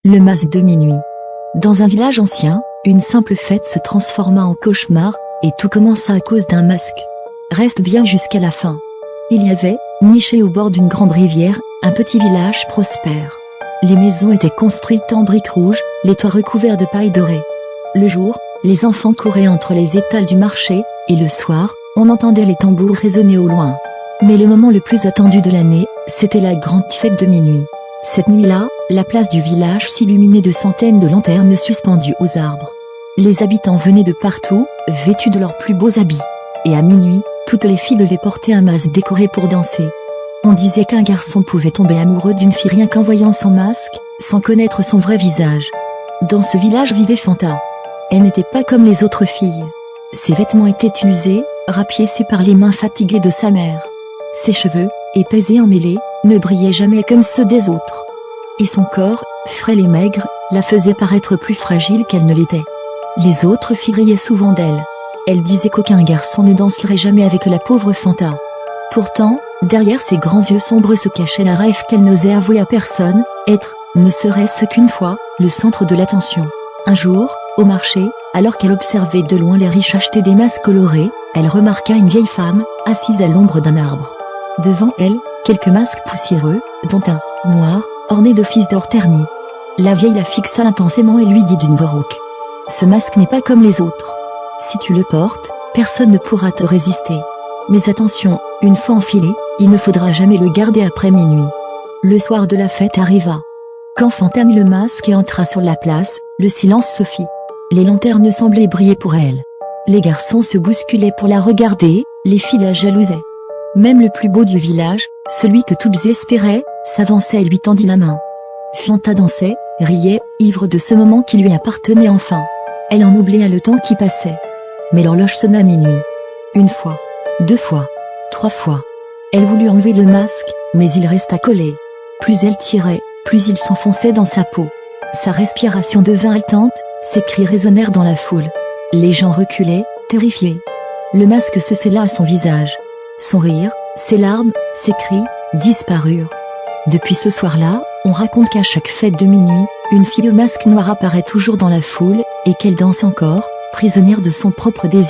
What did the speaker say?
Le masque de minuit. Dans un village ancien, une simple fête se transforma en cauchemar, et tout commença à cause d'un masque. Reste bien jusqu'à la fin. Il y avait, niché au bord d'une grande rivière, un petit village prospère. Les maisons étaient construites en briques rouges, les toits recouverts de paille dorée. Le jour, les enfants couraient entre les étals du marché, et le soir, on entendait les tambours résonner au loin. Mais le moment le plus attendu de l'année, c'était la grande fête de minuit. Cette nuit-là, la place du village s'illuminait de centaines de lanternes suspendues aux arbres. Les habitants venaient de partout, vêtus de leurs plus beaux habits. Et à minuit, toutes les filles devaient porter un masque décoré pour danser. On disait qu'un garçon pouvait tomber amoureux d'une fille rien qu'en voyant son masque, sans connaître son vrai visage. Dans ce village vivait Fanta. Elle n'était pas comme les autres filles. Ses vêtements étaient usés, rapiécés par les mains fatiguées de sa mère. Ses cheveux, épais et emmêlés, ne brillaient jamais comme ceux des autres. Et son corps, frêle et maigre, la faisait paraître plus fragile qu'elle ne l'était. Les autres filles riaient souvent d'elle. Elle disait qu'aucun garçon ne danserait jamais avec la pauvre Fanta. Pourtant, derrière ses grands yeux sombres se cachait un rêve qu'elle n'osait avouer à personne, être, ne serait-ce qu'une fois, le centre de l'attention. Un jour, au marché, alors qu'elle observait de loin les riches acheter des masques colorés, elle remarqua une vieille femme, assise à l'ombre d'un arbre. Devant elle, quelques masques poussiéreux, dont un, noir, orné de fils d'or ternis. La vieille la fixa intensément et lui dit d'une voix rauque. « Ce masque n'est pas comme les autres. Si tu le portes, personne ne pourra te résister. Mais attention, une fois enfilé, il ne faudra jamais le garder après minuit. » Le soir de la fête arriva. Quand Fanta mit le masque et entra sur la place, le silence se fit. Les lanternes semblaient briller pour elle. Les garçons se bousculaient pour la regarder, les filles la jalousaient. Même le plus beau du village, celui que toutes espéraient, s'avançait et lui tendit la main. Fanta dansait, riait, ivre de ce moment qui lui appartenait enfin. Elle en oublia le temps qui passait. Mais l'horloge sonna minuit. Une fois, 2 fois, 3 fois. Elle voulut enlever le masque, mais il resta collé. Plus elle tirait, plus il s'enfonçait dans sa peau. Sa respiration devint haletante, ses cris résonnèrent dans la foule. Les gens reculaient, terrifiés. Le masque se scella à son visage. Son rire, ses larmes, ses cris, disparurent. Depuis ce soir-là, on raconte qu'à chaque fête de minuit, une fille au masque noir apparaît toujours dans la foule, et qu'elle danse encore, prisonnière de son propre désir.